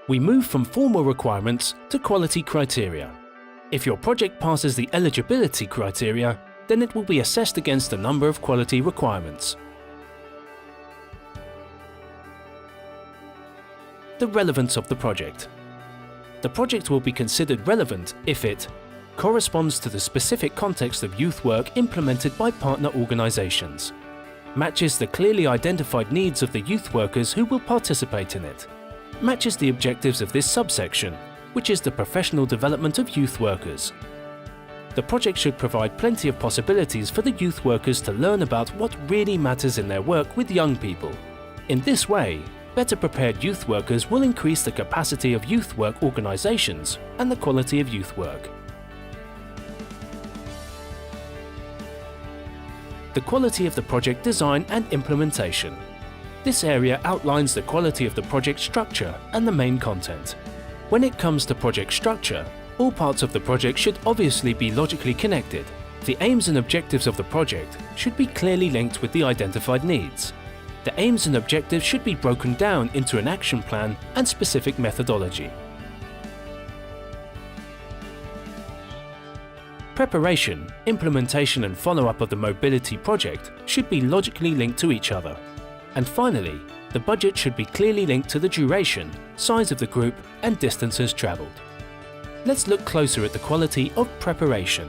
We move from formal requirements to quality criteria. If your project passes the eligibility criteria, then it will be assessed against a number of quality requirements. The relevance of the project. The project will be considered relevant if it corresponds to the specific context of youth work implemented by partner organizations, matches the clearly identified needs of the youth workers who will participate in it, matches the objectives of this subsection, which is the professional development of youth workers. The project should provide plenty of possibilities for the youth workers to learn about what really matters in their work with young people. In this way, better prepared youth workers will increase the capacity of youth work organizations and the quality of youth work. The quality of the project design and implementation. This area outlines the quality of the project structure and the main content. When it comes to project structure, all parts of the project should obviously be logically connected. The aims and objectives of the project should be clearly linked with the identified needs. The aims and objectives should be broken down into an action plan and specific methodology. Preparation, implementation and follow-up of the mobility project should be logically linked to each other. And finally, the budget should be clearly linked to the duration, size of the group and distances travelled. Let's look closer at the quality of preparation.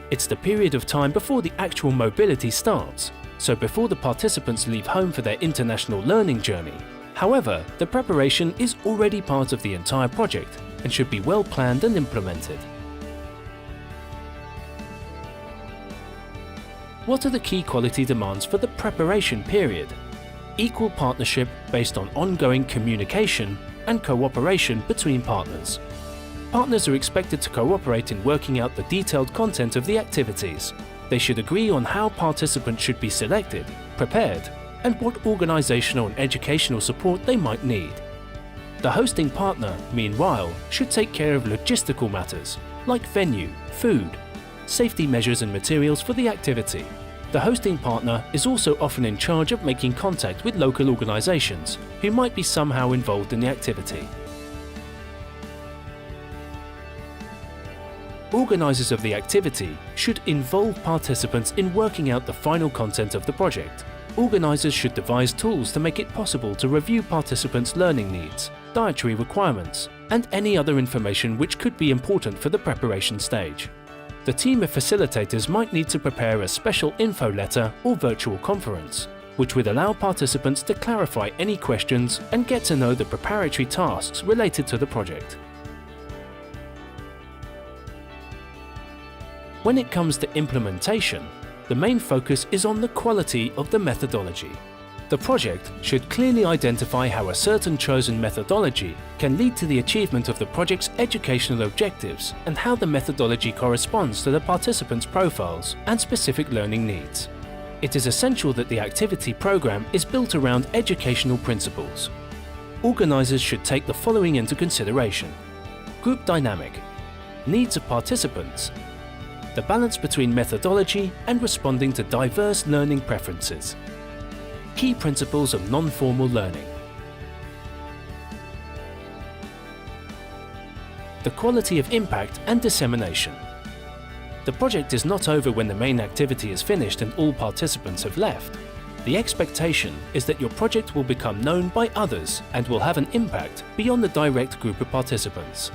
It's the period of time before the actual mobility starts, so before the participants leave home for their international learning journey. However, the preparation is already part of the entire project and should be well planned and implemented. What are the key quality demands for the preparation period? Equal partnership based on ongoing communication and cooperation between partners. Partners are expected to cooperate in working out the detailed content of the activities. They should agree on how participants should be selected, prepared, and what organizational and educational support they might need. The hosting partner, meanwhile, should take care of logistical matters like venue, food, safety measures and materials for the activity. The hosting partner is also often in charge of making contact with local organizations who might be somehow involved in the activity. Organizers of the activity should involve participants in working out the final content of the project. Organizers should devise tools to make it possible to review participants' learning needs, dietary requirements, and any other information which could be important for the preparation stage. The team of facilitators might need to prepare a special info letter or virtual conference, which would allow participants to clarify any questions and get to know the preparatory tasks related to the project. When it comes to implementation, the main focus is on the quality of the methodology. The project should clearly identify how a certain chosen methodology can lead to the achievement of the project's educational objectives and how the methodology corresponds to the participants' profiles and specific learning needs. It is essential that the activity program is built around educational principles. Organizers should take the following into consideration: group dynamic, needs of participants, the balance between methodology and responding to diverse learning preferences, key principles of non-formal learning. The quality of impact and dissemination. The project is not over when the main activity is finished and all participants have left. The expectation is that your project will become known by others and will have an impact beyond the direct group of participants.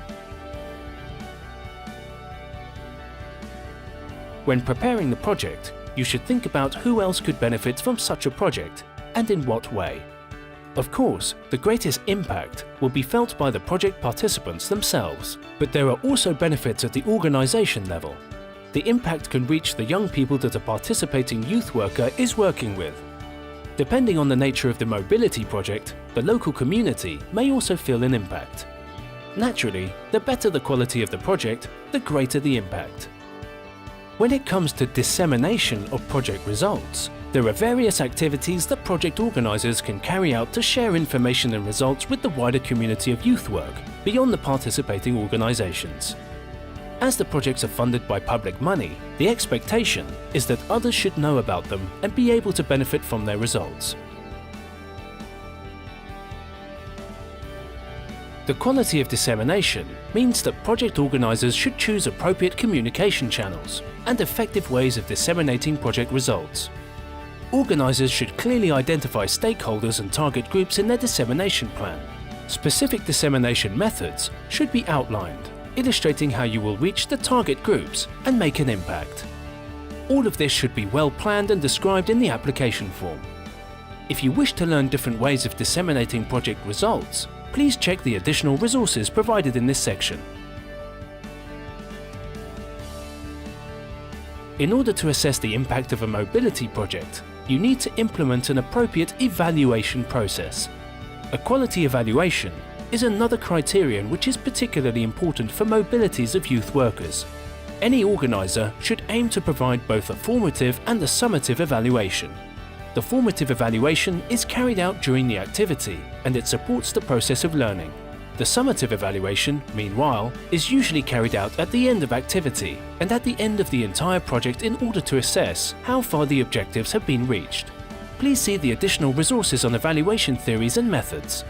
When preparing the project, you should think about who else could benefit from such a project and in what way. Of course, the greatest impact will be felt by the project participants themselves, but there are also benefits at the organization level. The impact can reach the young people that a participating youth worker is working with. Depending on the nature of the mobility project, the local community may also feel an impact. Naturally, the better the quality of the project, the greater the impact. When it comes to dissemination of project results, there are various activities that project organizers can carry out to share information and results with the wider community of youth work beyond the participating organizations. As the projects are funded by public money, the expectation is that others should know about them and be able to benefit from their results. The quality of dissemination means that project organisers should choose appropriate communication channels and effective ways of disseminating project results. Organisers should clearly identify stakeholders and target groups in their dissemination plan. Specific dissemination methods should be outlined, illustrating how you will reach the target groups and make an impact. All of this should be well planned and described in the application form. If you wish to learn different ways of disseminating project results, please check the additional resources provided in this section. In order to assess the impact of a mobility project, you need to implement an appropriate evaluation process. A quality evaluation is another criterion which is particularly important for mobilities of youth workers. Any organiser should aim to provide both a formative and a summative evaluation. The formative evaluation is carried out during the activity and it supports the process of learning. The summative evaluation, meanwhile, is usually carried out at the end of activity and at the end of the entire project in order to assess how far the objectives have been reached. Please see the additional resources on evaluation theories and methods.